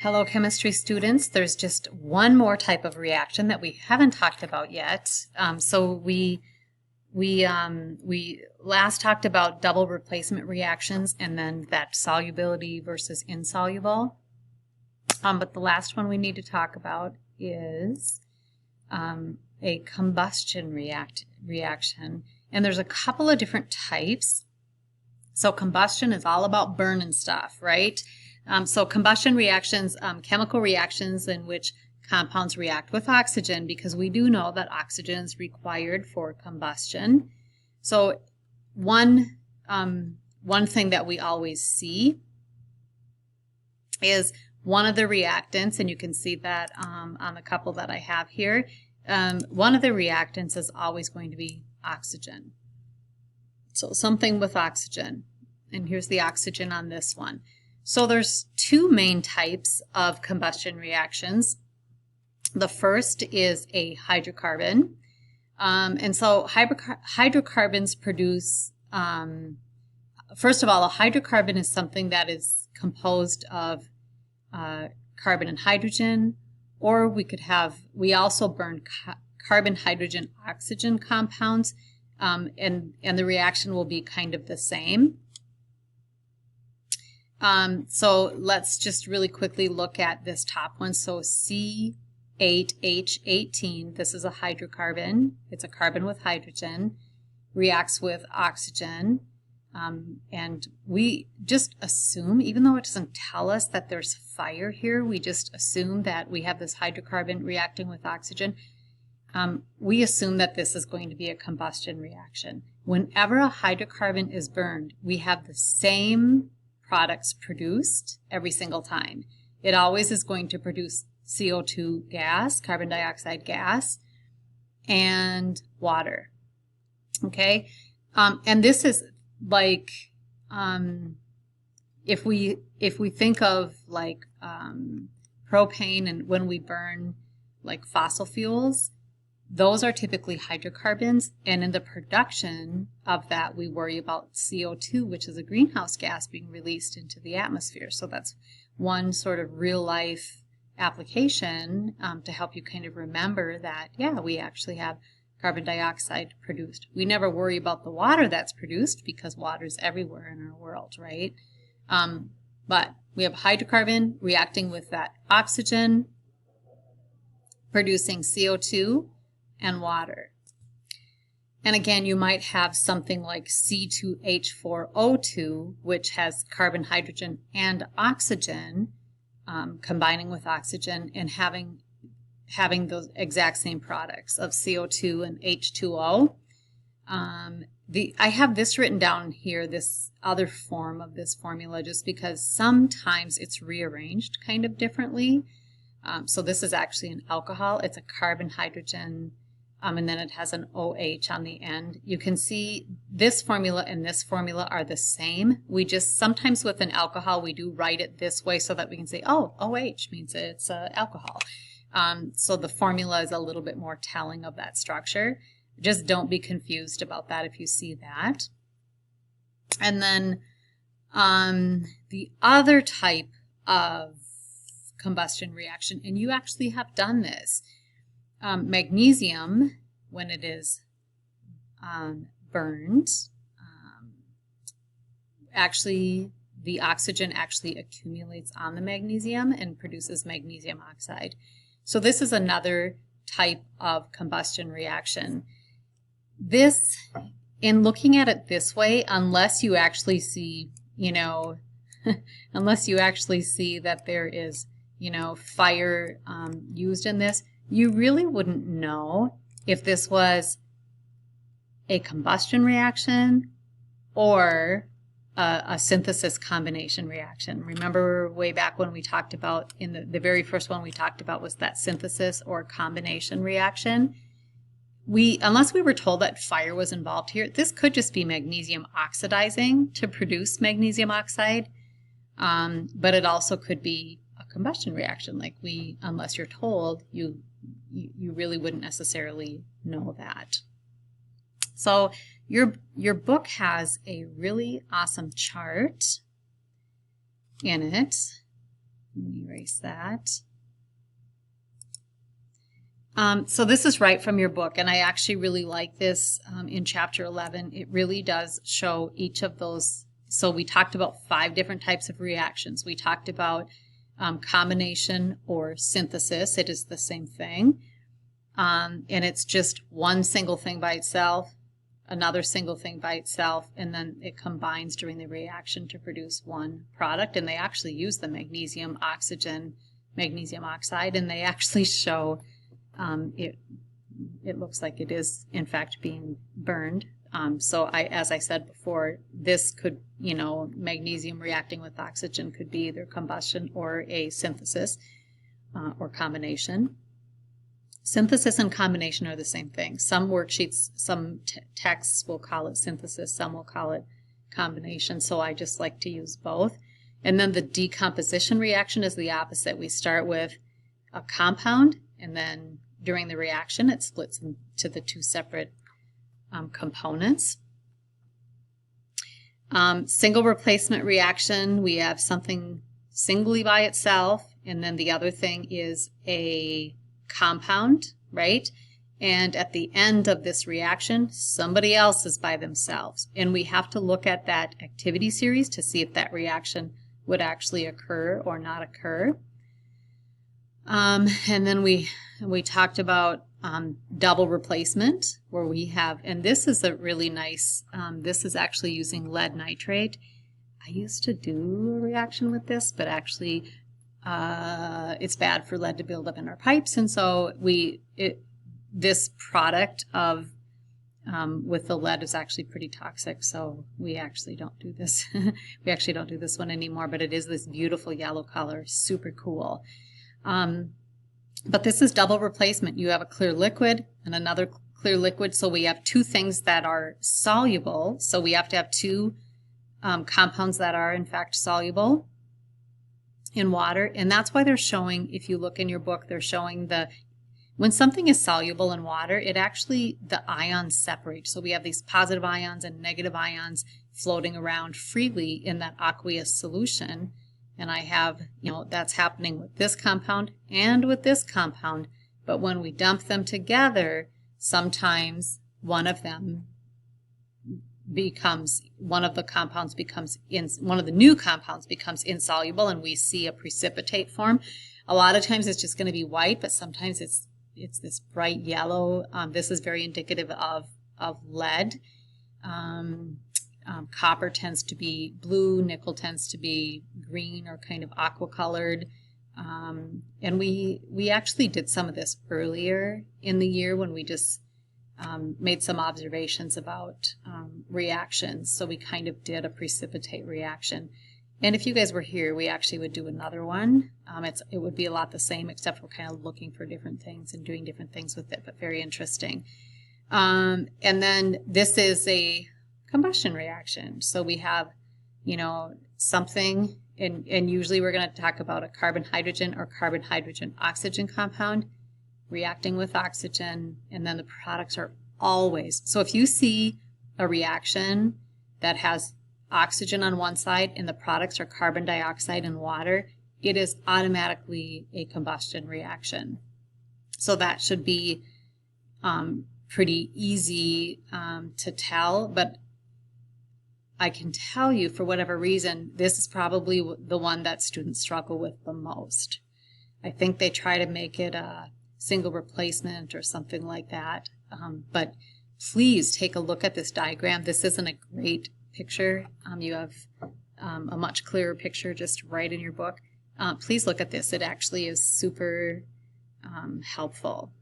Hello, chemistry students. There's just one more type of reaction that we haven't talked about yet. We last talked about double replacement reactions and then that solubility versus insoluble. But the last one we need to talk about is a combustion reaction. And there's a couple of different types. So combustion is all about burning stuff, right? So combustion reactions, chemical reactions in which compounds react with oxygen, because we do know that oxygen is required for combustion. So one thing that we always see is one of the reactants, and you can see that on the couple that I have here, one of the reactants is always going to be oxygen. So something with oxygen, and here's the oxygen on this one. So there's two main types of combustion reactions. The first is a hydrocarbon. And so hydrocarbons produce, first of all, a hydrocarbon is something that is composed of carbon and hydrogen, or we also burn carbon, hydrogen, oxygen compounds, and the reaction will be kind of the same. So let's just really quickly look at this top one. So C8H18, this is a hydrocarbon. It's a carbon with hydrogen, reacts with oxygen. And we just assume, even though it doesn't tell us that there's fire here, we just assume that we have this hydrocarbon reacting with oxygen. We assume that this is going to be a combustion reaction. Whenever a hydrocarbon is burned, we have the same products produced every single time. It always is going to produce CO2 gas, carbon dioxide gas, and water. Okay, and this is like if we think of like propane, and when we burn like fossil fuels, those are typically hydrocarbons, and in the production of that, we worry about CO2, which is a greenhouse gas being released into the atmosphere. So that's one sort of real-life application to help you kind of remember that, yeah, we actually have carbon dioxide produced. We never worry about the water that's produced because water is everywhere in our world, right? But we have hydrocarbon reacting with that oxygen, producing CO2, and water. And again, you might have something like C2H4O2, which has carbon, hydrogen, and oxygen combining with oxygen and having those exact same products of CO2 and H2O. I have this written down here, this other form of this formula, just because sometimes it's rearranged kind of differently. So this is actually an alcohol. It's a carbon, hydrogen, and then it has an OH on the end. You can see this formula and this formula are the same. We just, sometimes with an alcohol, we do write it this way so that we can say, oh, OH means it's alcohol. So the formula is a little bit more telling of that structure. Just don't be confused about that if you see that. And then the other type of combustion reaction, and you actually have done this. Magnesium, when it is burned, actually the oxygen actually accumulates on the magnesium and produces magnesium oxide. So this is another type of combustion reaction. This, in looking at it this way, unless you actually see, unless you actually see that there is, fire used in this, you really wouldn't know if this was a combustion reaction or a synthesis combination reaction. Remember way back when we talked about, in the very first one we talked about was that synthesis or combination reaction. Unless we were told that fire was involved here, this could just be magnesium oxidizing to produce magnesium oxide, but it also could be a combustion reaction. Like unless you're told, you really wouldn't necessarily know that. So your book has a really awesome chart in it Let me erase that. So this is right from your book, and I actually really like this in Chapter 11. It really does show each of those. So we talked about 5 different types of reactions. We talked about combination or synthesis. It is the same thing. And it's just one single thing by itself, another single thing by itself, and then it combines during the reaction to produce one product. And they actually use the magnesium oxygen, magnesium oxide, and they actually show it looks like it is in fact being burned. So as I said before, this could, magnesium reacting with oxygen could be either combustion or a synthesis or combination. Synthesis and combination are the same thing. Some worksheets, some texts will call it synthesis, some will call it combination, so I just like to use both. And then the decomposition reaction is the opposite. We start with a compound, and then during the reaction it splits into the 2 separate components. Single replacement reaction, we have something singly by itself, and then the other thing is a compound, right? And at the end of this reaction, somebody else is by themselves. And we have to look at that activity series to see if that reaction would actually occur or not occur. And then we talked about double replacement, where we have, and this is a really nice, this is actually using lead nitrate. I used to do a reaction with this, but actually it's bad for lead to build up in our pipes, and so this product of with the lead is actually pretty toxic, so we actually don't do this. We actually don't do this one anymore, but it is this beautiful yellow color, super cool. But this is double replacement. You have a clear liquid and another clear liquid, so we have 2 things that are soluble, so we have to have 2 compounds that are in fact soluble in water, and that's why they're showing, if you look in your book, they're showing when something is soluble in water, it actually, the ions separate. So we have these positive ions and negative ions floating around freely in that aqueous solution. And I have, that's happening with this compound and with this compound. But when we dump them together, sometimes one of the new compounds becomes insoluble, and we see a precipitate form. A lot of times it's just going to be white, but sometimes it's this bright yellow. This is very indicative of lead. Copper tends to be blue, nickel tends to be green or kind of aqua colored. And we actually did some of this earlier in the year when we just made some observations about reactions. So we kind of did a precipitate reaction. And if you guys were here, we actually would do another one. It would be a lot the same, except we're kind of looking for different things and doing different things with it, but very interesting. And then this is a combustion reaction. So we have, something, and usually we're going to talk about a carbon-hydrogen or carbon-hydrogen-oxygen compound reacting with oxygen, and then the products are always, so if you see a reaction that has oxygen on one side and the products are carbon dioxide and water, it is automatically a combustion reaction. So that should be pretty easy to tell, but I can tell you, for whatever reason, this is probably the one that students struggle with the most. I think they try to make it a single replacement or something like that. But please take a look at this diagram. This isn't a great picture. You have a much clearer picture just right in your book. Please look at this. It actually is super helpful.